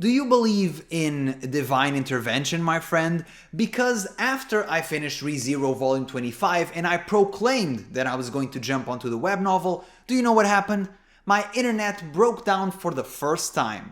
Do you believe in divine intervention, my friend? Because after I finished ReZero Volume 25 and I proclaimed that I was going to jump onto the web novel, do you know what happened? My internet broke down for the first time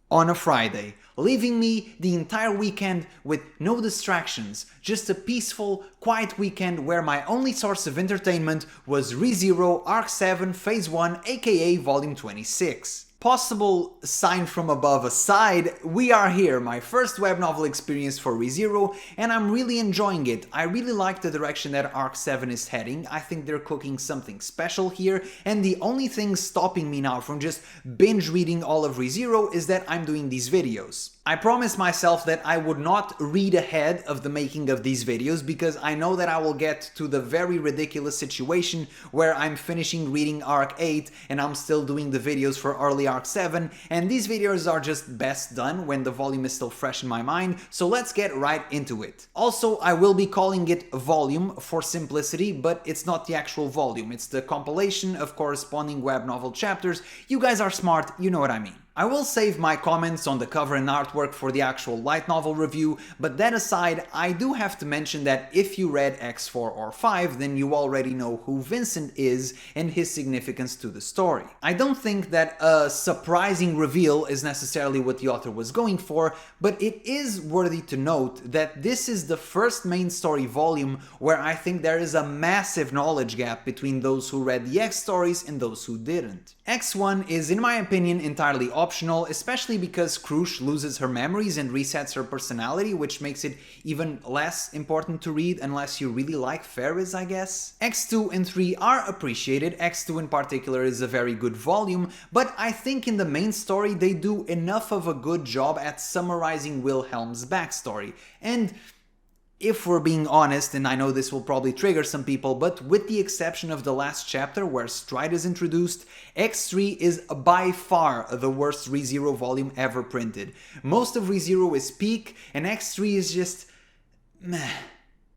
on a Friday, leaving me the entire weekend with no distractions, just a peaceful, quiet weekend where my only source of entertainment was ReZero Arc 7 Phase 1 aka Volume 26. Possible sign from above aside, we are here, my first web novel experience for ReZero, and I'm really enjoying it. I really like the direction that Arc 7 is heading. I think they're cooking something special here, and the only thing stopping me now from just binge reading all of ReZero is that I'm doing these videos. I promised myself that I would not read ahead of the making of these videos because I know that I will get to the very ridiculous situation where I'm finishing reading Arc 8 and I'm still doing the videos for early Arc 7, and these videos are just best done when the volume is still fresh in my mind, so let's get right into it. Also, I will be calling it volume for simplicity, but it's not the actual volume, it's the compilation of corresponding web novel chapters. You guys are smart, you know what I mean. I will save my comments on the cover and artwork for the actual light novel review, but that aside, I do have to mention that if you read EX4 or 5, then you already know who Vincent is and his significance to the story. I don't think that a surprising reveal is necessarily what the author was going for, but it is worthy to note that this is the first main story volume where I think there is a massive knowledge gap between those who read the X stories and those who didn't. X1 is, in my opinion, entirely optional, especially because Krush loses her memories and resets her personality, which makes it even less important to read unless you really like fairies, I guess. X2 and 3 are appreciated. X2 in particular is a very good volume, but I think in the main story they do enough of a good job at summarizing Wilhelm's backstory. And if we're being honest, and I know this will probably trigger some people, but with the exception of the last chapter where Stride is introduced, X3 is by far the worst ReZero volume ever printed. Most of ReZero is peak, and X3 is just meh.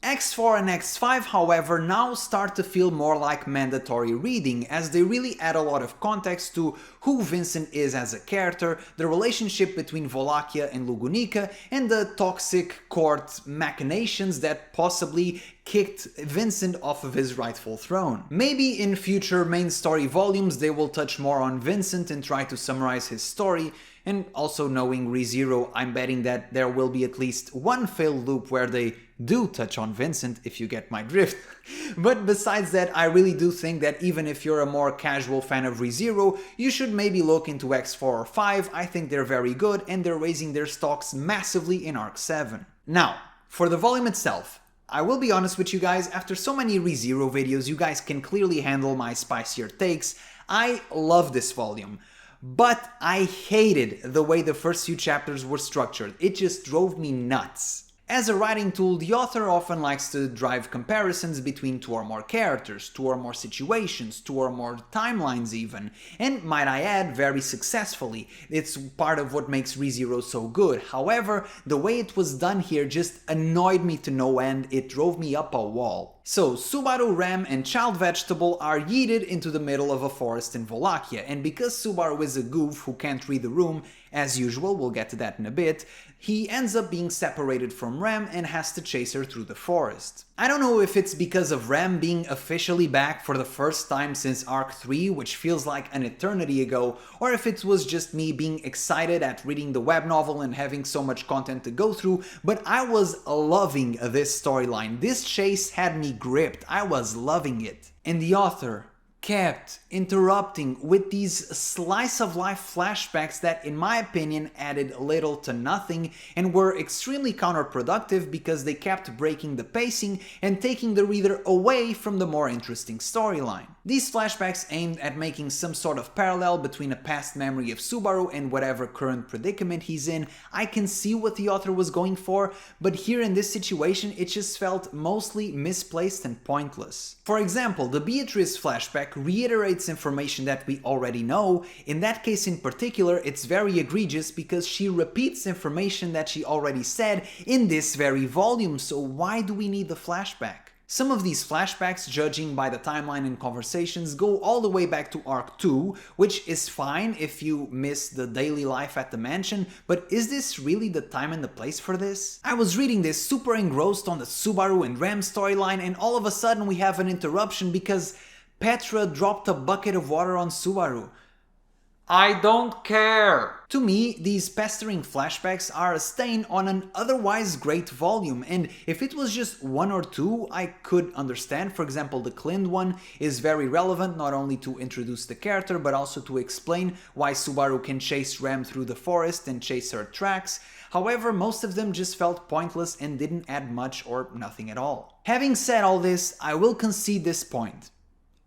X4 and X5, however, now start to feel more like mandatory reading, as they really add a lot of context to who Vincent is as a character, the relationship between Vollachia and Lugunica, and the toxic court machinations that possibly kicked Vincent off of his rightful throne. Maybe in future main story volumes they will touch more on Vincent and try to summarize his story, and also knowing ReZero, I'm betting that there will be at least one failed loop where they do touch on Vincent, if you get my drift. But besides that, I really do think that even if you're a more casual fan of ReZero, you should maybe look into X4 or 5. I think they're very good and they're raising their stocks massively in Arc 7. Now, for the volume itself, I will be honest with you guys, after so many ReZero videos, you guys can clearly handle my spicier takes. I love this volume. But I hated the way the first few chapters were structured. It just drove me nuts. As a writing tool, the author often likes to drive comparisons between two or more characters, two or more situations, two or more timelines even, and might I add, very successfully. It's part of what makes ReZero so good. However, the way it was done here just annoyed me to no end. It drove me up a wall. So, Subaru, Ram, and Child Vegetable are yeeted into the middle of a forest in Vollachia, and because Subaru is a goof who can't read the room, as usual, we'll get to that in a bit, he ends up being separated from Ram and has to chase her through the forest. I don't know if it's because of Ram being officially back for the first time since Arc 3, which feels like an eternity ago, or if it was just me being excited at reading the web novel and having so much content to go through, but I was loving this storyline. This chase had me gripped. I was loving it. And the author kept interrupting with these slice-of-life flashbacks that, in my opinion, added little to nothing and were extremely counterproductive because they kept breaking the pacing and taking the reader away from the more interesting storyline. These flashbacks aimed at making some sort of parallel between a past memory of Subaru and whatever current predicament he's in. I can see what the author was going for, but here in this situation it just felt mostly misplaced and pointless. For example, the Beatrice flashback reiterates information that we already know. In that case in particular, it's very egregious because she repeats information that she already said in this very volume, so why do we need the flashback? Some of these flashbacks, judging by the timeline and conversations, go all the way back to Arc 2, which is fine if you miss the daily life at the mansion, but is this really the time and the place for this? I was reading this super engrossed on the Subaru and Rem storyline, and all of a sudden we have an interruption because Petra dropped a bucket of water on Subaru. I don't care! To me, these pestering flashbacks are a stain on an otherwise great volume, and if it was just one or two, I could understand. For example, the Clint one is very relevant, not only to introduce the character, but also to explain why Subaru can chase Rem through the forest and chase her tracks. However, most of them just felt pointless and didn't add much or nothing at all. Having said all this, I will concede this point.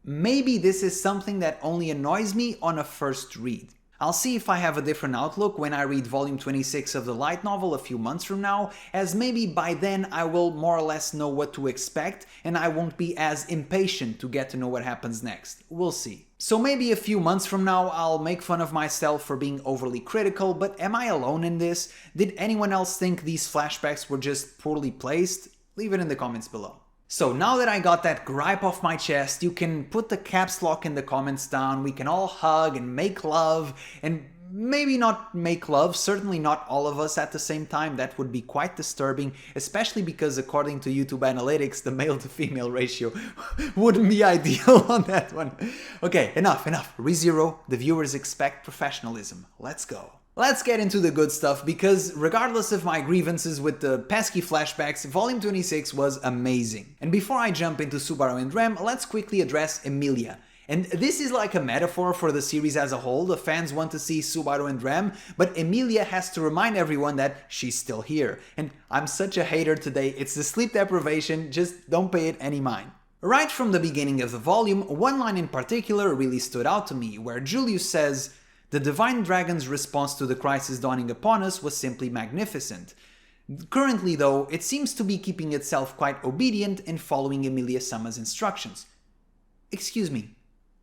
Maybe this is something that only annoys me on a first read. I'll see if I have a different outlook when I read volume 26 of the light novel a few months from now, as maybe by then I will more or less know what to expect and I won't be as impatient to get to know what happens next. We'll see. So maybe a few months from now I'll make fun of myself for being overly critical, but am I alone in this? Did anyone else think these flashbacks were just poorly placed? Leave it in the comments below. So now that I got that gripe off my chest, you can put the caps lock in the comments down, we can all hug and make love, and maybe not make love, certainly not all of us at the same time, that would be quite disturbing, especially because according to YouTube analytics, the male to female ratio wouldn't be ideal on that one. Okay, enough. ReZero, the viewers expect professionalism. Let's go. Let's get into the good stuff, because regardless of my grievances with the pesky flashbacks, volume 26 was amazing. And before I jump into Subaru and Rem, let's quickly address Emilia. And this is like a metaphor for the series as a whole. The fans want to see Subaru and Rem, but Emilia has to remind everyone that she's still here. And I'm such a hater today, it's the sleep deprivation, just don't pay it any mind. Right from the beginning of the volume, one line in particular really stood out to me, where Julius says, "The Divine Dragon's response to the crisis dawning upon us was simply magnificent. Currently, though, it seems to be keeping itself quite obedient and following Emilia-sama's instructions." Excuse me,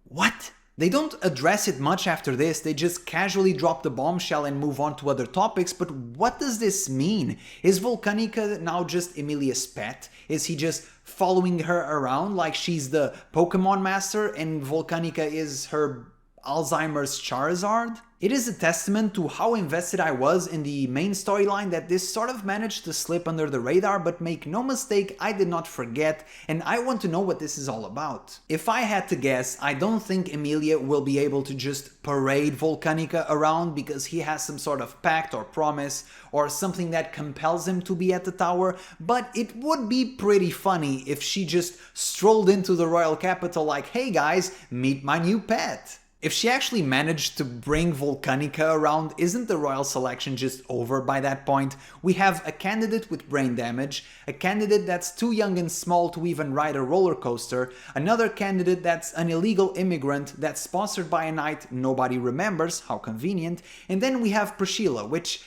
what? They don't address it much after this, they just casually drop the bombshell and move on to other topics, but what does this mean? Is Volcanica now just Emilia's pet? Is he just following her around like she's the Pokemon master and Volcanica is her Alzheimer's Charizard? It is a testament to how invested I was in the main storyline that this sort of managed to slip under the radar, but make no mistake, I did not forget, and I want to know what this is all about. If I had to guess, I don't think Emilia will be able to just parade Volcanica around because he has some sort of pact or promise or something that compels him to be at the tower, but it would be pretty funny if she just strolled into the royal capital like, "Hey guys, meet my new pet." If she actually managed to bring Volcanica around, isn't the royal selection just over by that point? We have a candidate with brain damage, a candidate that's too young and small to even ride a roller coaster, another candidate that's an illegal immigrant that's sponsored by a knight nobody remembers, how convenient, and then we have Priscilla, which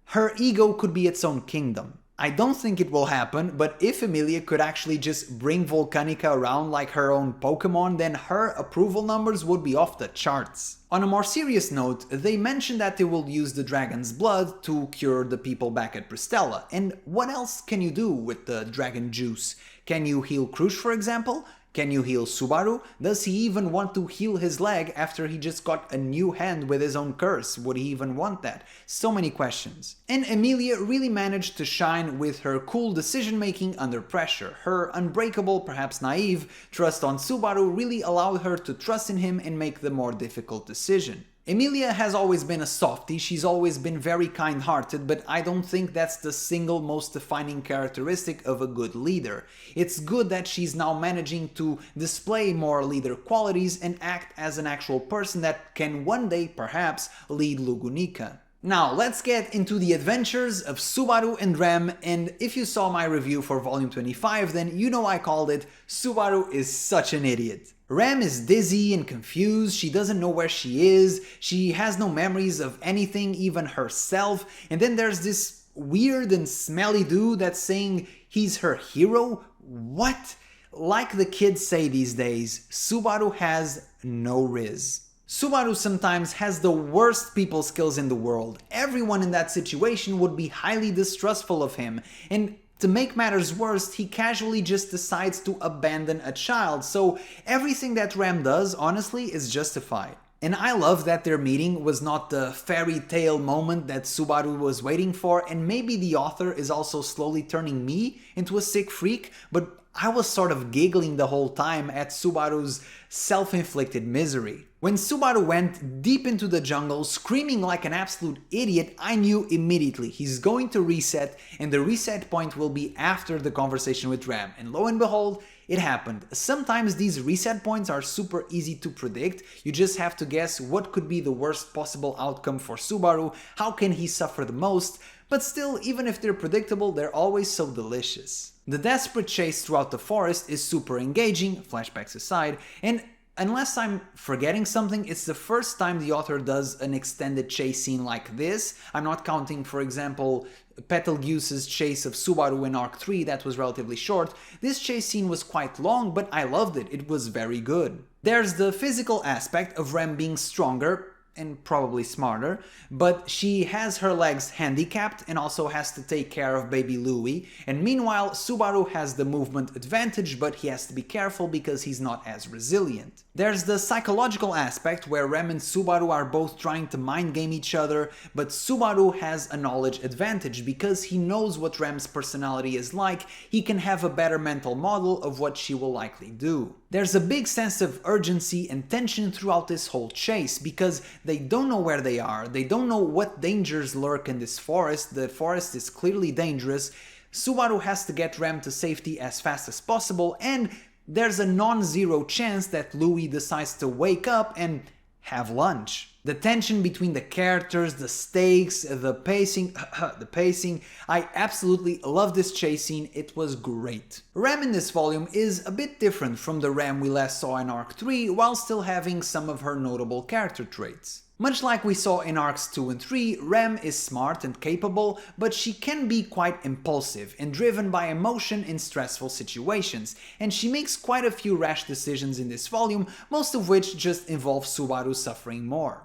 her ego could be its own kingdom. I don't think it will happen, but if Emilia could actually just bring Volcanica around like her own Pokemon, then her approval numbers would be off the charts. On a more serious note, they mentioned that they will use the dragon's blood to cure the people back at Pristella. And what else can you do with the dragon juice? Can you heal Krush, for example? Can you heal Subaru? Does he even want to heal his leg after he just got a new hand with his own curse? Would he even want that? So many questions. And Emilia really managed to shine with her cool decision making under pressure. Her unbreakable, perhaps naive, trust on Subaru really allowed her to trust in him and make the more difficult decision. Emilia has always been a softie, she's always been very kind-hearted, but I don't think that's the single most defining characteristic of a good leader. It's good that she's now managing to display more leader qualities and act as an actual person that can one day, perhaps, lead Lugunica. Now, let's get into the adventures of Subaru and Rem, and if you saw my review for volume 25, then you know I called it "Subaru is such an idiot." Rem is dizzy and confused, she doesn't know where she is, she has no memories of anything, even herself, and then there's this weird and smelly dude that's saying he's her hero? What? Like the kids say these days, Subaru has no riz. Subaru sometimes has the worst people skills in the world. Everyone in that situation would be highly distrustful of him, and To make matters worse, he casually just decides to abandon a child, so everything that Rem does, honestly, is justified. And I love that their meeting was not the fairy tale moment that Subaru was waiting for, and maybe the author is also slowly turning me into a sick freak, but I was sort of giggling the whole time at Subaru's self-inflicted misery. When Subaru went deep into the jungle screaming like an absolute idiot, I knew immediately he's going to reset, and the reset point will be after the conversation with Rem. And lo and behold, it happened. Sometimes these reset points are super easy to predict. You just have to guess what could be the worst possible outcome for Subaru, how can he suffer the most, but still, even if they're predictable, they're always so delicious. The desperate chase throughout the forest is super engaging, flashbacks aside, and unless I'm forgetting something, it's the first time the author does an extended chase scene like this. I'm not counting, for example, Betelgeuse's chase of Subaru in Arc 3, that was relatively short. This chase scene was quite long, but I loved it, it was very good. There's the physical aspect of Rem being stronger, and probably smarter, but she has her legs handicapped and also has to take care of baby Louie, and meanwhile Subaru has the movement advantage, but he has to be careful because he's not as resilient. There's the psychological aspect where Rem and Subaru are both trying to mind game each other, but Subaru has a knowledge advantage because he knows what Rem's personality is like. He can have a better mental model of what she will likely do. There's a big sense of urgency and tension throughout this whole chase because they don't know where they are, they don't know what dangers lurk in this forest, the forest is clearly dangerous. Subaru has to get Rem to safety as fast as possible, and there's a non-zero chance that Louie decides to wake up and have lunch. The tension between the characters, the stakes, the pacing, I absolutely love this chase scene, it was great. Rem in this volume is a bit different from the Rem we last saw in Arc 3, while still having some of her notable character traits. Much like we saw in Arcs 2 and 3, Rem is smart and capable, but she can be quite impulsive and driven by emotion in stressful situations, and she makes quite a few rash decisions in this volume, most of which just involve Subaru suffering more.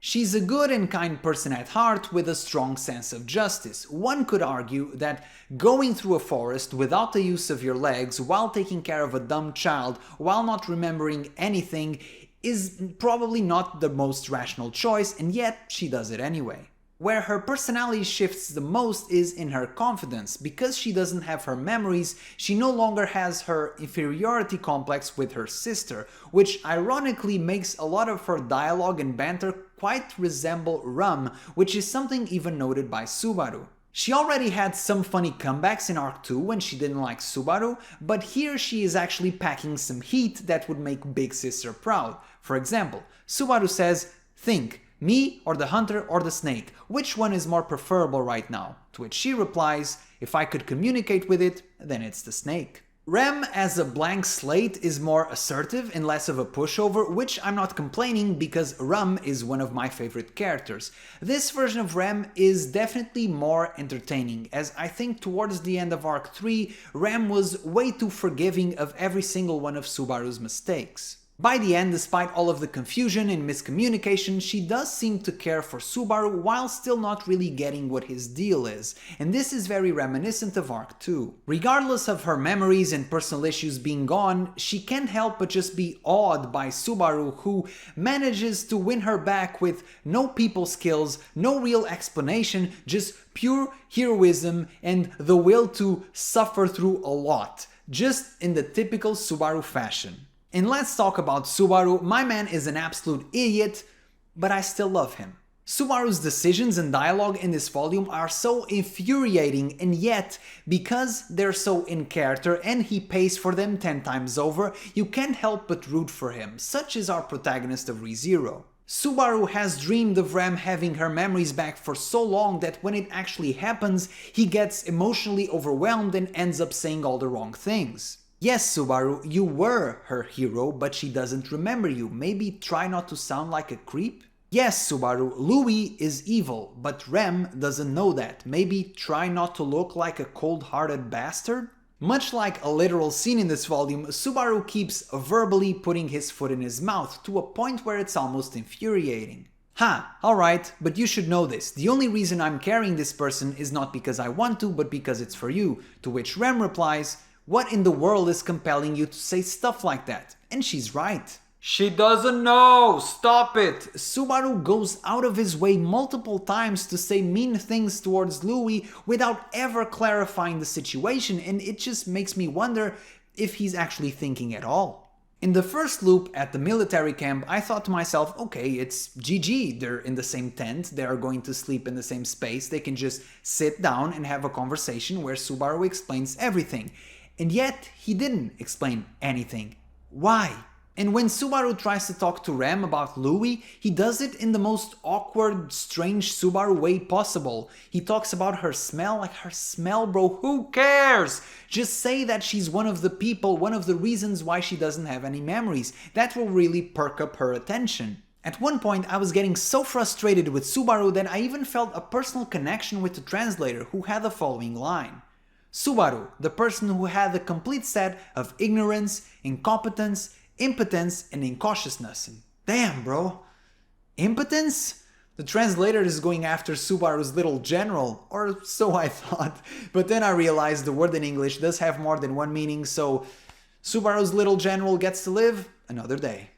She's a good and kind person at heart with a strong sense of justice. One could argue that going through a forest without the use of your legs while taking care of a dumb child while not remembering anything is probably not the most rational choice, and yet she does it anyway. Where her personality shifts the most is in her confidence. Because she doesn't have her memories, she no longer has her inferiority complex with her sister, which ironically makes a lot of her dialogue and banter quite resemble Rum, which is something even noted by Subaru. She already had some funny comebacks in Arc 2 when she didn't like Subaru, but here she is actually packing some heat that would make Big Sister proud. For example, Subaru says, "Think, me or the hunter or the snake, which one is more preferable right now?" To which she replies, "If I could communicate with it, then it's the snake." Rem as a blank slate is more assertive and less of a pushover, which I'm not complaining because Rum is one of my favorite characters. This version of Rem is definitely more entertaining, as I think towards the end of Arc 3, Rem was way too forgiving of every single one of Subaru's mistakes. By the end, despite all of the confusion and miscommunication, she does seem to care for Subaru while still not really getting what his deal is, and this is very reminiscent of Arc 2. Regardless of her memories and personal issues being gone, she can't help but just be awed by Subaru, who manages to win her back with no people skills, no real explanation, just pure heroism and the will to suffer through a lot, just in the typical Subaru fashion. And let's talk about Subaru. My man is an absolute idiot, but I still love him. Subaru's decisions and dialogue in this volume are so infuriating, and yet, because they're so in character and he pays for them 10 times over, you can't help but root for him. Such is our protagonist of ReZero. Subaru has dreamed of Rem having her memories back for so long that when it actually happens, he gets emotionally overwhelmed and ends up saying all the wrong things. Yes, Subaru, you were her hero, but she doesn't remember you. Maybe try not to sound like a creep? Yes, Subaru, Louie is evil, but Rem doesn't know that. Maybe try not to look like a cold-hearted bastard? Much like a literal scene in this volume, Subaru keeps verbally putting his foot in his mouth to a point where it's almost infuriating. Ha, alright, but you should know this. The only reason I'm carrying this person is not because I want to, but because it's for you. To which Rem replies, what in the world is compelling you to say stuff like that? And she's right. She doesn't know! Stop it! Subaru goes out of his way multiple times to say mean things towards Louis without ever clarifying the situation, and it just makes me wonder if he's actually thinking at all. In the first loop at the military camp, I thought to myself, okay, it's GG, they're in the same tent, they are going to sleep in the same space, they can just sit down and have a conversation where Subaru explains everything. And yet, he didn't explain anything. Why? And when Subaru tries to talk to Rem about Louis, he does it in the most awkward, strange Subaru way possible. He talks about her smell, like her smell, bro, who cares? Just say that she's one of the people, one of the reasons why she doesn't have any memories. That will really perk up her attention. At one point, I was getting so frustrated with Subaru that I even felt a personal connection with the translator, who had the following line. Subaru, the person who had the complete set of ignorance, incompetence, impotence, and incautiousness. And damn, bro. Impotence? The translator is going after Subaru's little general, or so I thought. But then I realized the word in English does have more than one meaning, so Subaru's little general gets to live another day.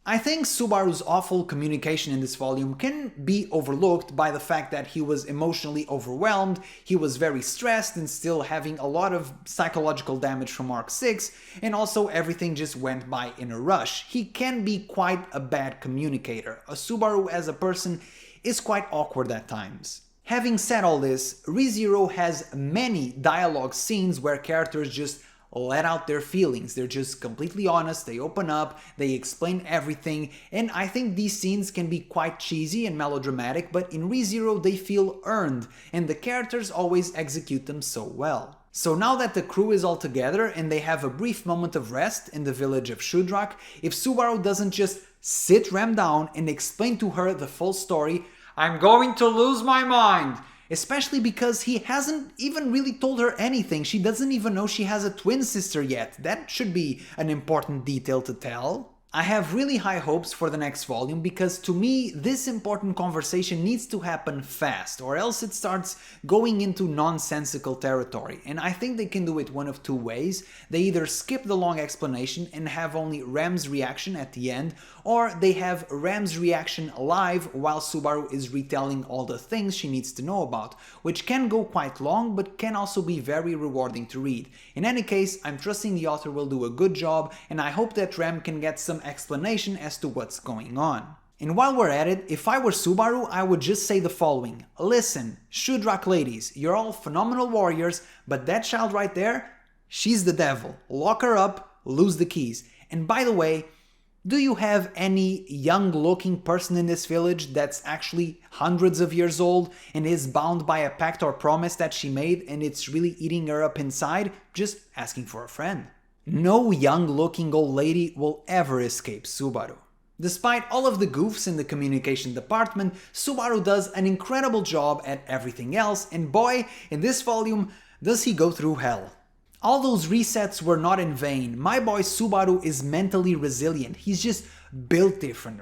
I think Subaru's awful communication in this volume can be overlooked by the fact that he was emotionally overwhelmed, he was very stressed and still having a lot of psychological damage from Arc 6, and also everything just went by in a rush. He can be quite a bad communicator. A Subaru as a person is quite awkward at times. Having said all this, ReZero has many dialogue scenes where characters just let out their feelings. They're just completely honest, they open up, they explain everything, and I think these scenes can be quite cheesy and melodramatic, but in ReZero they feel earned, and the characters always execute them so well. So now that the crew is all together and they have a brief moment of rest in the village of Shudrak, if Subaru doesn't just sit Rem down and explain to her the full story, I'm going to lose my mind! Especially because he hasn't even really told her anything. She doesn't even know she has a twin sister yet. That should be an important detail to tell. I have really high hopes for the next volume because to me this important conversation needs to happen fast or else it starts going into nonsensical territory, and I think they can do it one of two ways. They either skip the long explanation and have only Rem's reaction at the end, or they have Rem's reaction live while Subaru is retelling all the things she needs to know about, which can go quite long but can also be very rewarding to read. In any case, I'm trusting the author will do a good job, and I hope that Rem can get some explanation as to what's going on. And while we're at it, if I were Subaru, I would just say the following. Listen, Shudrak ladies, you're all phenomenal warriors, but that child right there, she's the devil. Lock her up, lose the keys. And by the way, do you have any young-looking person in this village that's actually hundreds of years old and is bound by a pact or promise that she made and it's really eating her up inside? Just asking for a friend. No young-looking old lady will ever escape Subaru. Despite all of the goofs in the communication department, Subaru does an incredible job at everything else, and boy, in this volume, does he go through hell. All those resets were not in vain. My boy Subaru is mentally resilient. He's just built different.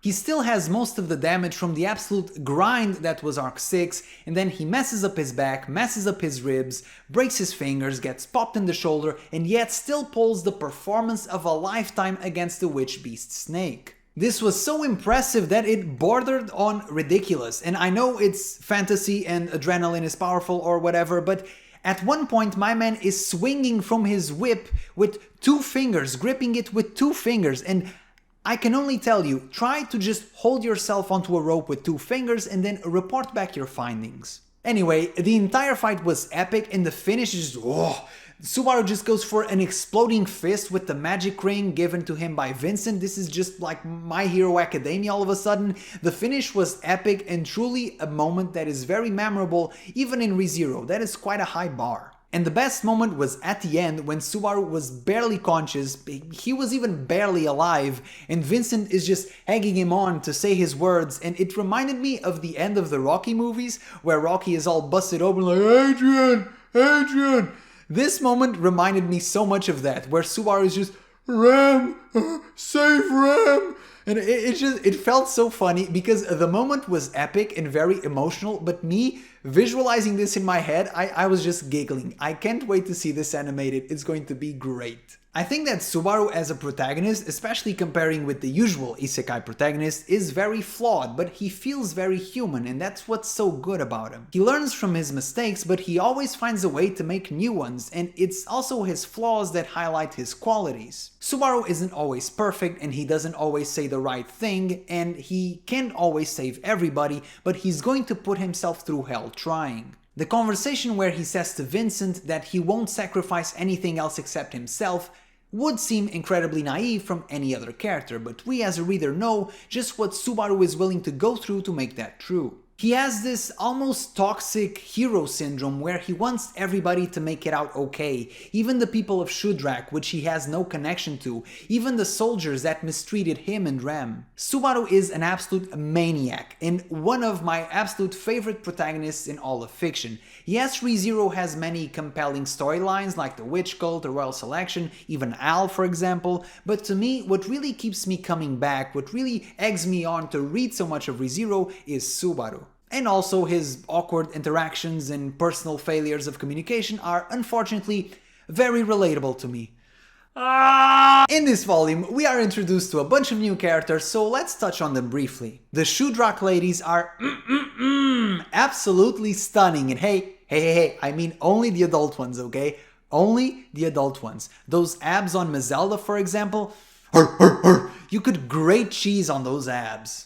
He still has most of the damage from the absolute grind that was Arc 6, and then he messes up his back, messes up his ribs, breaks his fingers, gets popped in the shoulder, and yet still pulls the performance of a lifetime against the witch beast Snake. This was so impressive that it bordered on ridiculous, and I know it's fantasy and adrenaline is powerful or whatever, but at one point my man is swinging from his whip with 2 fingers, gripping it with 2 fingers, and I can only tell you, try to just hold yourself onto a rope with 2 fingers and then report back your findings. Anyway, the entire fight was epic and the finish is just, Subaru just goes for an exploding fist with the magic ring given to him by Vincent. This is just like My Hero Academia all of a sudden. The finish was epic and truly a moment that is very memorable even in ReZero. That is quite a high bar. And the best moment was at the end when Subaru was barely conscious, he was even barely alive, and Vincent is just egging him on to say his words, and it reminded me of the end of the Rocky movies where Rocky is all busted open like, Adrian, Adrian! This moment reminded me so much of that, where Subaru is just, Rem, save Rem! And it felt so funny because the moment was epic and very emotional, but me visualizing this in my head, I was just giggling. I can't wait to see this animated. It's going to be great. I think that Subaru as a protagonist, especially comparing with the usual isekai protagonist, is very flawed, but he feels very human, and that's what's so good about him. He learns from his mistakes, but he always finds a way to make new ones, and it's also his flaws that highlight his qualities. Subaru isn't always perfect, and he doesn't always say the right thing, and he can't always save everybody, but he's going to put himself through hell trying. The conversation where he says to Vincent that he won't sacrifice anything else except himself would seem incredibly naive from any other character, but we as a reader know just what Subaru is willing to go through to make that true. He has this almost toxic hero syndrome where he wants everybody to make it out okay, even the people of Shudrak, which he has no connection to, even the soldiers that mistreated him and Rem. Subaru is an absolute maniac and one of my absolute favorite protagonists in all of fiction. Yes, ReZero has many compelling storylines like the Witch Cult, the Royal Selection, even Al for example, but to me what really keeps me coming back, what really eggs me on to read so much of ReZero is Subaru. And also his awkward interactions and personal failures of communication are unfortunately very relatable to me. In this volume, we are introduced to a bunch of new characters, so let's touch on them briefly. The Shudrak ladies are absolutely stunning, and hey, I mean only the adult ones, okay? Only the adult ones. Those abs on Mazelda, for example, you could grate cheese on those abs.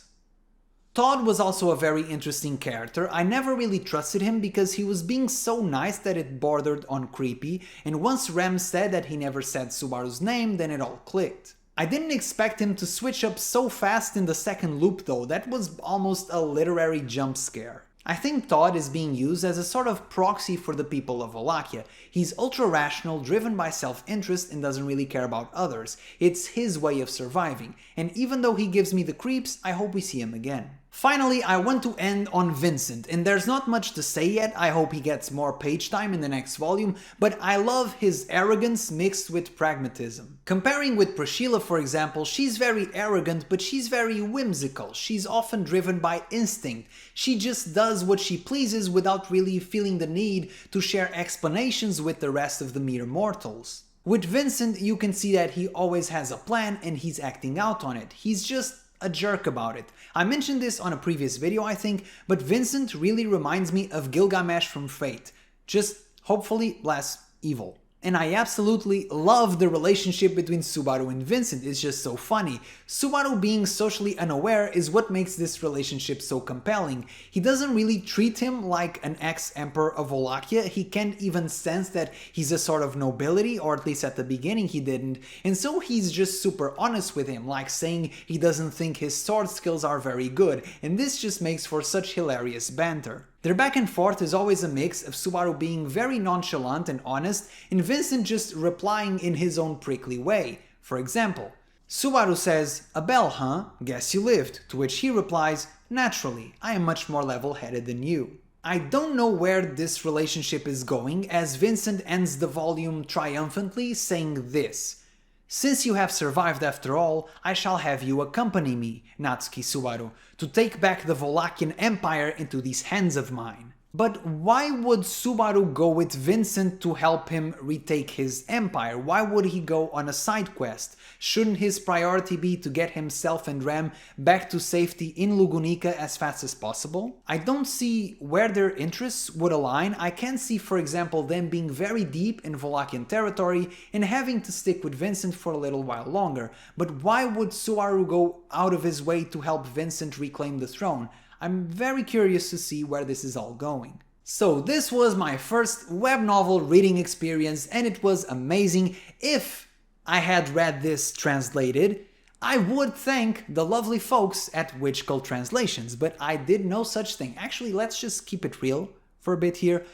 Todd was also a very interesting character. I never really trusted him because he was being so nice that it bordered on creepy, and once Rem said that he never said Subaru's name, then it all clicked. I didn't expect him to switch up so fast in the second loop though, that was almost a literary jump scare. I think Todd is being used as a sort of proxy for the people of Vollachia. He's ultra-rational, driven by self-interest, and doesn't really care about others. It's his way of surviving, and even though he gives me the creeps, I hope we see him again. Finally, I want to end on Vincent, and there's not much to say yet. I hope he gets more page time in the next volume, but I love his arrogance mixed with pragmatism. Comparing with Priscilla, for example, she's very arrogant, but she's very whimsical. She's often driven by instinct. She just does what she pleases without really feeling the need to share explanations with the rest of the mere mortals. With Vincent, you can see that he always has a plan and he's acting out on it. He's just a jerk about it. I mentioned this on a previous video, I think, but Vincent really reminds me of Gilgamesh from Fate, just hopefully less evil. And I absolutely love the relationship between Subaru and Vincent, it's just so funny. Subaru being socially unaware is what makes this relationship so compelling. He doesn't really treat him like an ex-emperor of Vollachia, he can't even sense that he's a sort of nobility, or at least at the beginning he didn't, and so he's just super honest with him, like saying he doesn't think his sword skills are very good, and this just makes for such hilarious banter. Their back and forth is always a mix of Subaru being very nonchalant and honest, and Vincent just replying in his own prickly way. For example, Subaru says, "A bell, huh? Guess you lived," to which he replies, "Naturally, I am much more level-headed than you." I don't know where this relationship is going, as Vincent ends the volume triumphantly saying this: "Since you have survived after all, I shall have you accompany me, Natsuki Subaru, to take back the Vollachian Empire into these hands of mine." But why would Subaru go with Vincent to help him retake his empire? Why would he go on a side quest? Shouldn't his priority be to get himself and Rem back to safety in Lugunica as fast as possible? I don't see where their interests would align. I can see, for example, them being very deep in Vollachian territory and having to stick with Vincent for a little while longer. But why would Subaru go out of his way to help Vincent reclaim the throne? I'm very curious to see where this is all going. So this was my first web novel reading experience, and it was amazing. If I had read this translated, I would thank the lovely folks at Witch Cult Translations, but I did no such thing. Actually, let's just keep it real for a bit here.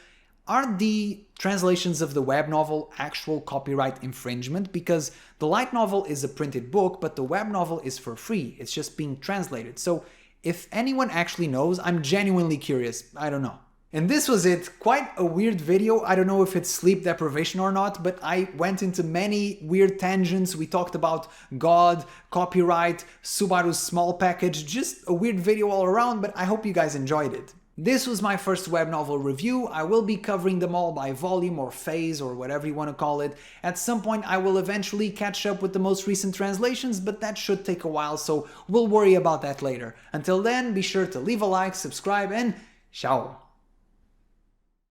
Are the translations of the web novel actual copyright infringement? Because the light novel is a printed book, but the web novel is for free. It's just being translated. So if anyone actually knows, I'm genuinely curious. I don't know. And this was it. Quite a weird video. I don't know if it's sleep deprivation or not, but I went into many weird tangents. We talked about God, copyright, Subaru's small package, just a weird video all around, but I hope you guys enjoyed it. This was my first web novel review. I will be covering them all by volume or phase or whatever you want to call it. At some point I will eventually catch up with the most recent translations, but that should take a while, so we'll worry about that later. Until then, be sure to leave a like, subscribe, and ciao!